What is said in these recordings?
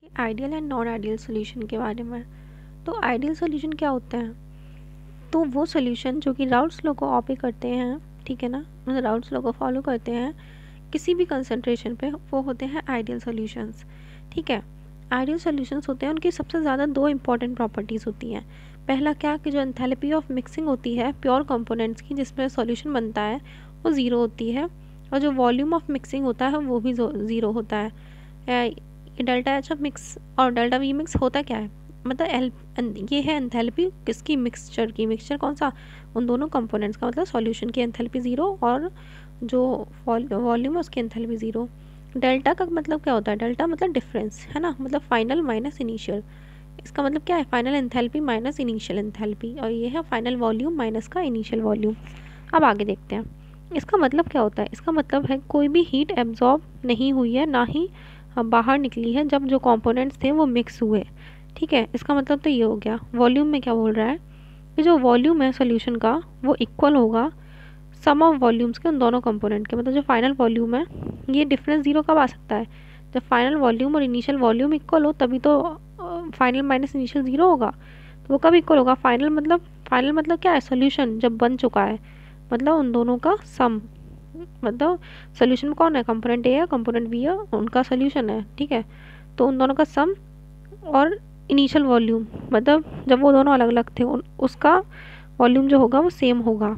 Ideal and non ideal solution के बारे में। तो आइडियल सॉल्यूशन क्या होता है? तो वो सॉल्यूशन जो कि राउल्ट्स लॉ को ऑपे करते हैं, ठीक है ना, मतलब राउल्ट्स लॉ को फॉलो करते हैं किसी भी कंसंट्रेशन पे, वो होते हैं आइडियल सॉल्यूशंस। ठीक है, आइडियल सॉल्यूशंस होते हैं, उनकी सबसे ज़्यादा दो इंपॉर्टेंट प्रॉपर्टीज़ होती हैं। पहला क्या कि जो एंथैल्पी ऑफ मिक्सिंग होती है प्योर कंपोनेंट्स की जिसमें सॉल्यूशन बनता है वो ज़ीरो होती है, और जो वॉल्यूम ऑफ मिक्सिंग होता है वो भी ज़ीरो होता है। डेल्टा एच ऑफ मिक्स और डेल्टा वी मिक्स होता क्या है, मतलब ये है एंथैल्पी किसकी, मिक्सचर की। मिक्सचर कौन सा, उन दोनों कंपोनेंट्स का, मतलब सॉल्यूशन की एंथैल्पी ज़ीरो और जो वॉल्यूम है उसकी एंथैल्पी ज़ीरो। डेल्टा का मतलब क्या होता है, डेल्टा मतलब डिफरेंस है ना, मतलब फाइनल माइनस इनिशियल। इसका मतलब क्या है, final enthalpy minus initial enthalpy, और ये है फाइनल वॉल्यूम माइनस का इनिशियल वॉल्यूम। अब आगे देखते हैं इसका मतलब क्या होता है। इसका मतलब है कोई भी हीट एब्जॉर्ब नहीं हुई है, ना ही बाहर निकली है जब जो कंपोनेंट्स थे वो मिक्स हुए। ठीक है, इसका मतलब तो ये हो गया। वॉल्यूम में क्या बोल रहा है कि जो वॉल्यूम है सॉल्यूशन का वो इक्वल होगा सम ऑफ वॉल्यूम्स के उन दोनों कंपोनेंट के। मतलब जो फाइनल वॉल्यूम है, ये डिफरेंस ज़ीरो कब आ सकता है, जब फाइनल वॉल्यूम और इनिशियल वॉल्यूम इक्वल हो, तभी तो फाइनल माइनस इनिशियल ज़ीरो होगा। तो वो कब इक्वल होगा, फाइनल मतलब क्या है, सॉल्यूशन जब बन चुका है, मतलब उन दोनों का सम। मतलब सोल्यूशन कौन है, कंपोनेंट ए है कंपोनेंट बी है, उनका सोल्यूशन है। ठीक है, तो उन दोनों का सम और इनिशियल वॉल्यूम, मतलब जब वो दोनों अलग अलग थे उसका वॉल्यूम जो होगा वो सेम होगा।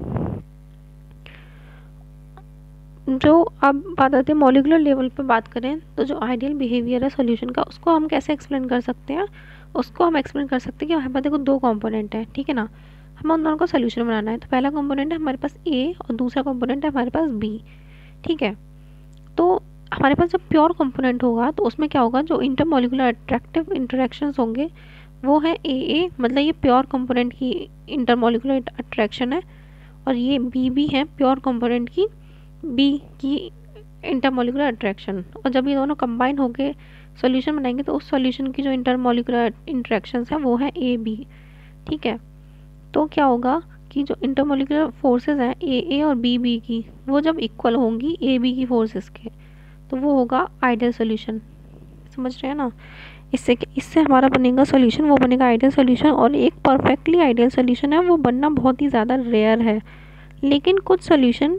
जो अब बात आती है मॉलिक्यूलर लेवल पे बात करें, तो जो आइडियल बिहेवियर है सॉल्यूशन का उसको हम कैसे एक्सप्लेन कर सकते हैं। उसको हम एक्सप्लेन कर सकते हैं कि हमारे पास देखो दो कंपोनेंट है, ठीक है ना, हमें उन दोनों का सोल्यूशन बनाना है। तो पहला कंपोनेंट है हमारे पास ए और दूसरा कंपोनेंट है हमारे पास बी। ठीक है, तो हमारे पास जब प्योर कंपोनेंट होगा तो उसमें क्या होगा, जो इंटरमॉलिक्यूलर अट्रैक्टिव इंटरेक्शंस होंगे वो है ए, मतलब ये प्योर कंपोनेंट की इंटरमॉलिक्यूलर अट्रैक्शन है, और ये बी है प्योर कंपोनेंट की बी की इंटरमॉलिक्यूलर अट्रैक्शन। और जब ये दोनों कंबाइन होकर सॉल्यूशन बनाएंगे तो उस सॉल्यूशन की जो इंटरमॉलिक्यूलर इंटरेक्शंस है वो है ए बी। ठीक है, तो क्या होगा कि जो इंटरमॉलिक्यूलर फोर्सेस हैं ए और बी की, वो जब इक्वल होंगी ए बी की फोर्सेस के, तो वो होगा आइडियल सॉल्यूशन। समझ रहे हैं ना, इससे हमारा बनेगा सॉल्यूशन, वो बनेगा आइडियल सॉल्यूशन। और एक परफेक्टली आइडियल सॉल्यूशन है वो बनना बहुत ही ज़्यादा रेयर है, लेकिन कुछ सॉल्यूशन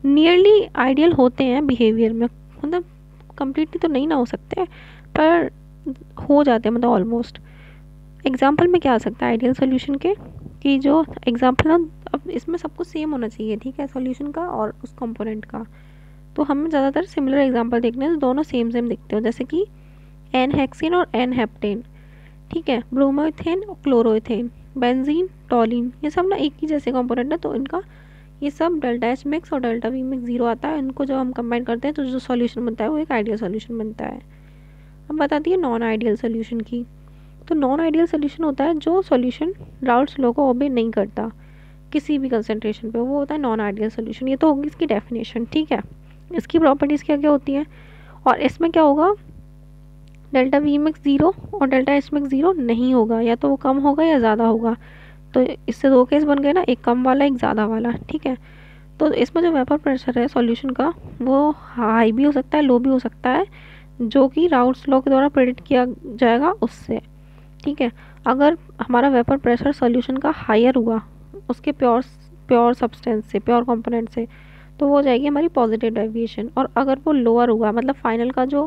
नियरली आइडियल होते हैं बिहेवियर में, मतलब कम्प्लीटली तो नहीं ना हो सकते पर हो जाते हैं, मतलब ऑलमोस्ट। एग्जाम्पल में क्या आ सकता है आइडियल सॉल्यूशन के, कि जो एग्जाम्पल ना, अब इसमें सब कुछ सेम होना चाहिए, ठीक है, सॉल्यूशन का और उस कंपोनेंट का। तो हमें ज़्यादातर सिमिलर एग्जांपल देखने हैं तो दोनों सेम दिखते हो, जैसे कि एन हेक्सेन और एन हेप्टेन। ठीक है, ब्रोमोइथेन और क्लोरोइथेन, बेंजीन, टॉलिन, ये सब ना एक ही जैसे कंपोनेंट है, तो इनका ये सब डेल्टा एच मिक्स और डेल्टा वी मिक्स ज़ीरो आता है। इनको जब हम कंबाइन करते हैं तो जो सॉल्यूशन बनता है वो एक आइडियल सॉल्यूशन बनता है। अब बताती है नॉन आइडियल सॉल्यूशन की। तो नॉन आइडियल सॉल्यूशन होता है जो सॉल्यूशन राउल्ट्स लॉ को ओबे नहीं करता किसी भी कंसंट्रेशन पे, वो होता है नॉन आइडियल सॉल्यूशन। ये तो होगी इसकी डेफिनेशन। ठीक है, इसकी प्रॉपर्टीज़ क्या क्या होती हैं, और इसमें क्या होगा, डेल्टा वी मिक्स ज़ीरो और डेल्टा एच मिक्स ज़ीरो नहीं होगा, या तो वो कम होगा या ज़्यादा होगा। तो इससे दो केस बन गए ना, एक कम वाला एक ज़्यादा वाला। ठीक है, तो इसमें जो वेपर प्रेशर है सॉल्यूशन का वो हाई भी हो सकता है लो भी हो सकता है, जो कि राउल्ट्स लॉ के द्वारा प्रेडिक्ट किया जाएगा उससे। ठीक है, अगर हमारा वेपर प्रेशर सॉल्यूशन का हायर हुआ उसके प्योर सब्सटेंस से, प्योर कंपोनेंट से, तो वो हो जाएगी हमारी पॉजिटिव डेविएशन। और अगर वो लोअर हुआ, मतलब फाइनल का जो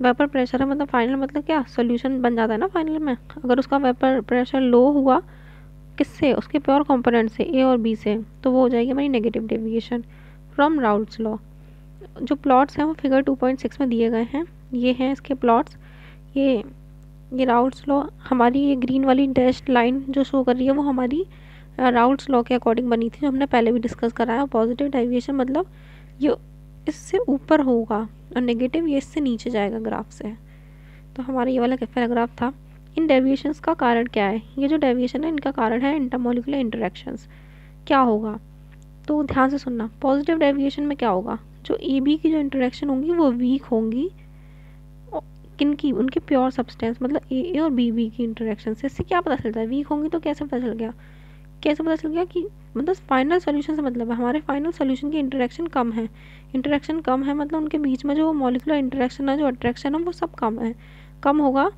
वेपर प्रेशर है, मतलब फाइनल मतलब क्या, सॉल्यूशन बन जाता है ना फाइनल में, अगर उसका वेपर प्रेशर लो हुआ किससे, उसके प्योर कंपोनेंट से ए और बी से, तो वो हो जाएगी हमारी negative deviation from Raoult's law. जो प्लॉट्स हैं वो फिगर 2.6 में दिए गए हैं, ये हैं इसके प्लॉट्स। ये राउल्ट्स लॉ, हमारी ये ग्रीन वाली डैश लाइन जो शो कर रही है वो हमारी राउल्ट्स लॉ के अकॉर्डिंग बनी थी, जो हमने पहले भी डिस्कस कराया। पॉजिटिव डेविएशन मतलब ये इससे ऊपर होगा और नेगेटिव ये इससे नीचे जाएगा ग्राफ से। तो हमारा ये वाला पैराग्राफ था। इन डेविएशंस का कारण क्या है, ये जो डेविएशन है इनका कारण है इंटरमॉलिक्यूलर इंटरेक्शंस। क्या होगा, तो ध्यान से सुनना। पॉजिटिव डेविएशन में क्या होगा, जो ए बी की जो इंटरेक्शन होंगी वो वीक होंगी, किनकी, उनके प्योर सब्सटेंस, मतलब ए और बी की इंटरेक्शन से। इससे क्या पता चलता है, वीक होंगी तो कैसे पता चल गया, कि मतलब फाइनल सॉल्यूशन से मतलब है हमारे फाइनल सॉल्यूशन की इंटरेक्शन कम है। इंटरेक्शन कम है मतलब उनके बीच में जो मॉलिक्यूलर इंटरेक्शन है, जो अट्रैक्शन है, वो सब कम है। कम होगा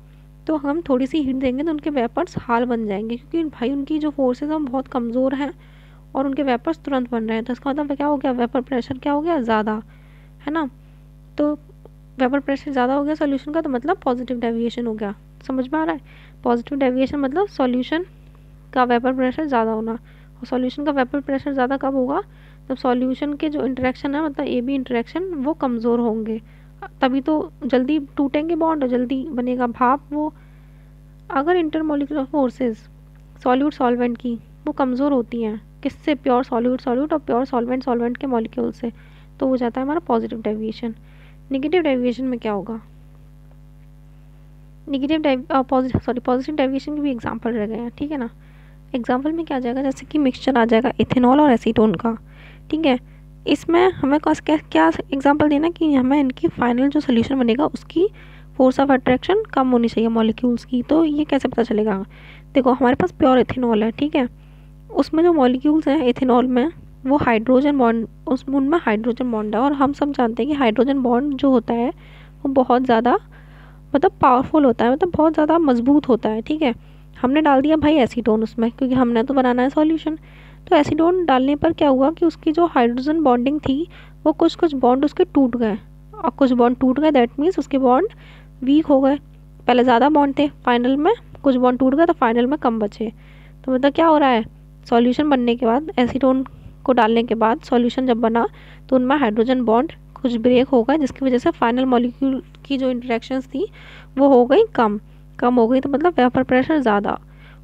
तो हम थोड़ी सी हीट देंगे तो उनके वेपर्स हाल बन जाएंगे, क्योंकि भाई उनकी जो फोर्सेस हैं बहुत कमज़ोर हैं और उनके वेपर्स तुरंत बन रहे हैं। तो इसका मतलब क्या हो गया, वेपर प्रेशर क्या हो गया, ज़्यादा, है ना। तो वेपर प्रेशर ज़्यादा हो गया सॉल्यूशन का, तो मतलब पॉजिटिव डेविएशन हो गया। समझ में आ रहा है? पॉजिटिव डेविएशन मतलब सॉल्यूशन का वेपर प्रेशर ज़्यादा होना। और सॉल्यूशन का वेपर प्रेशर ज़्यादा कब होगा, जब सॉल्यूशन के जो इंटरेक्शन है मतलब ए बी इंटरेक्शन वो कमज़ोर होंगे, तभी तो जल्दी टूटेंगे बॉन्ड और जल्दी बनेगा भाप। वो अगर इंटरमोलिकुलर फोर्सेस सॉल्यूट सॉल्वेंट की वो कमज़ोर होती हैं, किससे, प्योर सॉल्यूट सॉल्यूट और प्योर सॉल्वेंट सॉल्वेंट के मॉलिक्यूल से, तो हो जाता है हमारा पॉजिटिव डेविएशन। नेगेटिव डेविएशन में क्या होगा, पॉजिटिव डेविएशन के भी एग्जांपल रह गए हैं, ठीक है ना। एग्जांपल में क्या आ जाएगा, जैसे कि मिक्सचर आ जाएगा इथेनॉल और एसीटोन का, ठीक है। इसमें हमें क्या एग्जांपल देना कि हमें इनकी फाइनल जो सोल्यूशन बनेगा उसकी फोर्स ऑफ अट्रैक्शन कम होनी चाहिए मॉलिक्यूल्स की। तो ये कैसे पता चलेगा, देखो हमारे पास प्योर इथेनॉल है, ठीक है, उसमें जो मॉलिक्यूल्स हैं इथेनॉल में वो हाइड्रोजन बॉन्ड, उनमें हाइड्रोजन बॉन्ड है, और हम सब जानते हैं कि हाइड्रोजन बॉन्ड जो होता है वो बहुत ज़्यादा मतलब पावरफुल होता है, मतलब बहुत ज़्यादा मजबूत होता है, ठीक है। हमने डाल दिया भाई एसीटोन उसमें, क्योंकि हमने तो बनाना है सॉल्यूशन। तो एसीटोन डालने पर क्या हुआ कि उसकी जो हाइड्रोजन बॉन्डिंग थी वो कुछ बॉन्ड उसके टूट गए, और कुछ बॉन्ड टूट गए, दैट मीन्स उसके बॉन्ड वीक हो गए। पहले ज़्यादा बॉन्ड थे, फाइनल में कुछ बॉन्ड टूट गए तो फाइनल में कम बचे। तो मतलब क्या हो रहा है, सॉल्यूशन बनने के बाद एसीटोन को डालने के बाद सॉल्यूशन जब बना तो उनमें हाइड्रोजन बॉन्ड कुछ ब्रेक हो गए, जिसकी वजह से फाइनल मॉलिक्यूल की जो इंटरेक्शंस थी वो हो गई कम हो गई। तो मतलब वेपर प्रेशर ज़्यादा,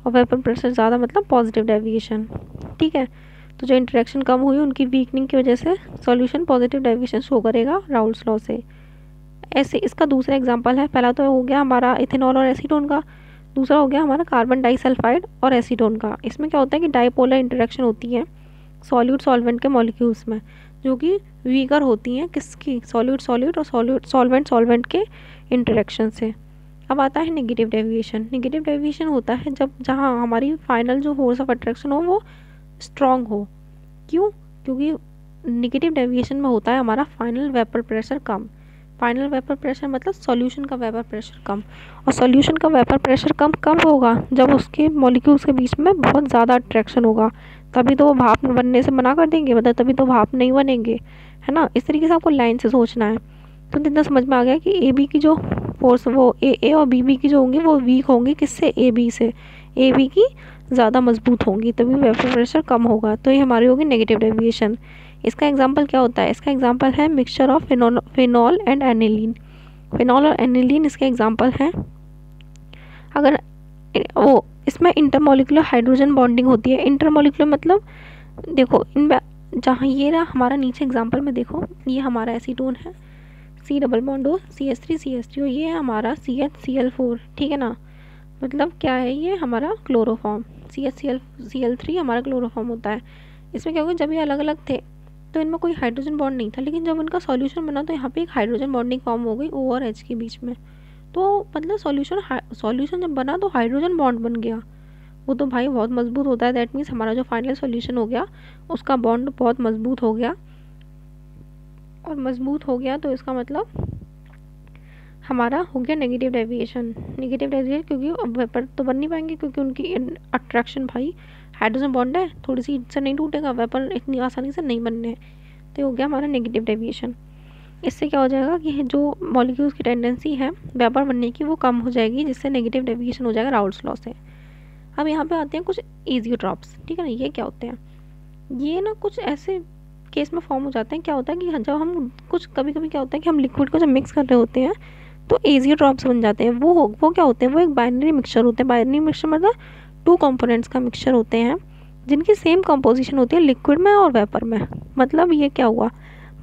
और वेपर प्रेशर ज़्यादा मतलब पॉजिटिव डेविएशन, ठीक है। तो जो इंटरेक्शन कम हुई उनकी वीकनिंग की वजह से सॉल्यूशन पॉजिटिव डेविएशन शो करेगा राउल्स लॉ से। ऐसे इसका दूसरा एग्जांपल है, पहला तो हो गया हमारा इथेनॉल और एसीटोन का, दूसरा हो गया हमारा कार्बन डाइसल्फाइड और एसीटोन का। इसमें क्या होता है कि डाइपोलर इंटरेक्शन होती है सॉल्यूट सॉल्वेंट के मॉलिक्यूल्स में, जो कि वीकर होती हैं किसकी, सॉल्यूट सॉल्यूट और सॉल्वेंट सॉल्वेंट के इंटरेक्शन से। अब आता है नेगेटिव डेविएशन। नेगेटिव डेविएशन होता है जब जहाँ हमारी फाइनल जो फोर्स ऑफ अट्रैक्शन हो वो स्ट्रॉन्ग हो। क्यों, क्योंकि नेगेटिव डेविएशन में होता है हमारा फाइनल वेपर प्रेशर कम। फाइनल वेपर प्रेशर मतलब सॉल्यूशन का वेपर प्रेशर कम, और सॉल्यूशन का वेपर प्रेशर कम होगा जब उसके मॉलिक्यूल्स के बीच में बहुत ज़्यादा अट्रैक्शन होगा, तभी तो वो भाप बनने से मना कर देंगे, मतलब तभी तो भाप नहीं बनेंगे, है ना। इस तरीके से आपको लाइन से सोचना है। तो इतना समझ में आ गया कि ए बी की जो फोर्स वो ए और बी की जो होंगी वो वीक होंगी, किससे, ए बी से, ए बी की ज़्यादा मजबूत होंगी, तभी वेपर प्रेशर कम होगा। तो ये हमारी होगी नेगेटिव डेविएशन। इसका एग्जांपल क्या होता है, इसका एग्जांपल है mixture of phenol and aniline. Phenol और एनिलीन इसके एग्जांपल हैं। अगर वो इसमें इंटरमोलिकुलर हाइड्रोजन बॉन्डिंग होती है। इंटरमोलिकुलर मतलब देखो इनमें जहाँ ये रहा हमारा नीचे एग्जांपल में, देखो ये हमारा एसीटोन है, C double bond O CH3 ये है हमारा CHCl4, ठीक है ना। मतलब क्या है, ये हमारा क्लोरोफॉर्म, CHCl3 हमारा क्लोरोफॉर्म होता है। इसमें क्या होगा, जब ये अलग अलग थे तो इनमें कोई हाइड्रोजन बॉन्ड नहीं था, लेकिन जब इनका सॉल्यूशन बना तो यहाँ पे एक हाइड्रोजन बॉन्डिंग फॉर्म हो गई O और H के बीच में। तो मतलब सॉल्यूशन जब बना तो हाइड्रोजन बॉन्ड बन गया, वो तो भाई बहुत मजबूत होता है। दैट मीन्स हमारा जो फाइनल सॉल्यूशन हो गया उसका बॉन्ड बहुत मजबूत हो गया, और मजबूत हो गया तो इसका मतलब हमारा हो गया नेगेटिव डेविएशन। नेगेटिव डेविएशन क्योंकि वेपर तो बन नहीं पाएंगे, क्योंकि उनकी अट्रैक्शन भाई हाइड्रोजन बॉन्ड है, थोड़ी सी से नहीं टूटेगा, वेपर इतनी आसानी से नहीं बनने। तो हो गया हमारा नेगेटिव डेविएशन। इससे क्या हो जाएगा कि जो मॉलिक्यूल्स की टेंडेंसी है वेपर बनने की वो कम हो जाएगी, जिससे नेगेटिव डेविएशन हो जाएगा राउल्स लॉ से। अब यहाँ पे आते हैं कुछ इजियोट्रॉप्स, ठीक है ना। ये क्या होते हैं, ये ना कुछ ऐसे केस में फॉर्म हो जाते हैं। क्या होता है कि जब हम कुछ कभी कभी क्या होता है कि हम लिक्विड को जब मिक्स कर रहे होते हैं तो इजियोट्रॉप्स बन जाते हैं। वो क्या होते हैं, वो एक बाइनरी मिक्सचर होते हैं। बाइनरी मिक्सचर मतलब 2 कंपोनेंट्स का मिक्सचर होते हैं जिनकी सेम कंपोजिशन होती है लिक्विड में और वेपर में। मतलब ये क्या हुआ,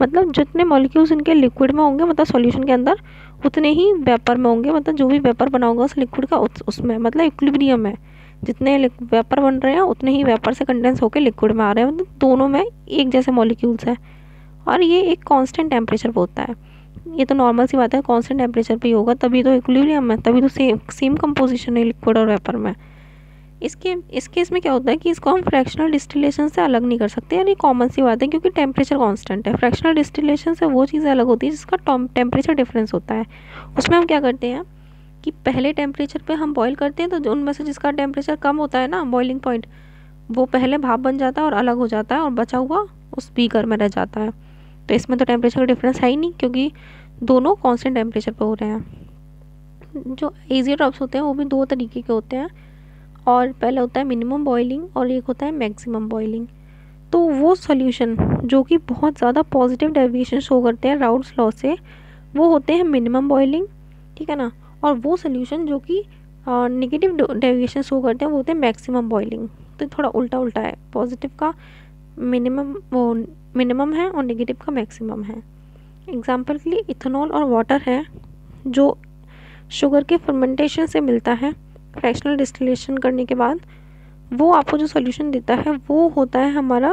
मतलब जितने मॉलिक्यूल्स इनके लिक्विड में होंगे मतलब सॉल्यूशन के अंदर, उतने ही वेपर में होंगे। मतलब जो भी वेपर बना होगा उस लिक्विड का उसमें मतलब इक्विलिब्रियम है, जितने वेपर बन रहे हैं उतने ही वेपर से कंडेंस होकर लिक्विड में आ रहे हैं, मतलब दोनों में एक जैसे मॉलिक्यूल्स है। और ये एक कांस्टेंट टेम्परेचर पे होता है। ये तो नॉर्मल सी बात है, कांस्टेंट टेम्परेचर पे ही होगा, तभी तो इक्विलिब्रियम है, तभी तो सेम कंपोजिशन है लिक्विड और वेपर में। इस केस में क्या होता है कि इसको हम फ्रैक्शनल डिस्टिलेशन से अलग नहीं कर सकते, यानी कॉमन सी बात है, क्योंकि टेम्परेचर कांस्टेंट है। फ्रैक्शनल डिस्टिलेशन से वो चीज़ें अलग होती है जिसका टेम्परेचर डिफरेंस होता है। उसमें हम क्या करते हैं कि पहले टेम्परेचर पे हम बॉईल करते हैं तो जो उनमें से जिसका टेम्परेचर कम होता है ना बॉइलिंग पॉइंट, वो पहले भाप बन जाता है और अलग हो जाता है और बचा हुआ उस बीकर में रह जाता है। तो इसमें तो टेम्परेचर का डिफरेंस है ही नहीं क्योंकि दोनों कांस्टेंट टेम्परेचर पे हो रहे हैं। जो एजियोट्रॉप्स होते हैं वो भी दो तरीके के होते हैं, और पहले होता है मिनिमम बॉइलिंग और एक होता है मैक्सिमम बॉइलिंग। तो वो सॉल्यूशन जो कि बहुत ज़्यादा पॉजिटिव डेविएशन शो करते हैं राउल्ट्स लॉ से, वो होते हैं मिनिमम बॉइलिंग, ठीक है ना। और वो सॉल्यूशन जो कि नेगेटिव डेविएशन शो करते हैं वो होते हैं मैक्सिमम बॉइलिंग। तो थोड़ा उल्टा उल्टा है, पॉजिटिव का मिनिमम है और नेगेटिव का मैक्सिमम है। एग्जाम्पल के लिए इथेनॉल और वाटर है जो शुगर के फर्मेंटेशन से मिलता है, फ्रैक्शनल डिस्टिलेशन करने के बाद वो आपको जो सॉल्यूशन देता है वो होता है हमारा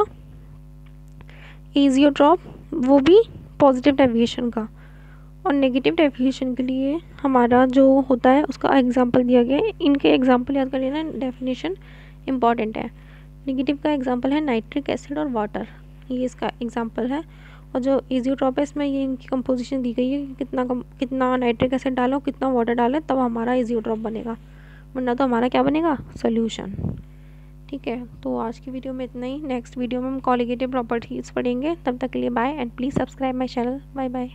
एजियोट्रॉप, वो भी पॉजिटिव डेविएशन का। और नेगेटिव डेविएशन के लिए हमारा जो होता है उसका एग्जांपल दिया गया है। इनके एग्जांपल याद कर लेना, डेफिनेशन इम्पॉर्टेंट है। नेगेटिव का एग्जांपल है नाइट्रिक एसिड और वाटर, ये इसका एग्जांपल है। और जो एजियोट्रॉप है इसमें ये इनकी कंपोजिशन दी गई है कि कितना नाइट्रिक एसिड डालो कितना वाटर डालें तब हमारा एजियोट्रॉप बनेगा, वरना तो हमारा क्या बनेगा, सोल्यूशन। ठीक है, तो आज की वीडियो में इतना ही। नेक्स्ट वीडियो में हम कॉलिगेटिव प्रॉपर्टीज़ पढ़ेंगे। तब तक के लिए bye and please subscribe my channel. Bye bye.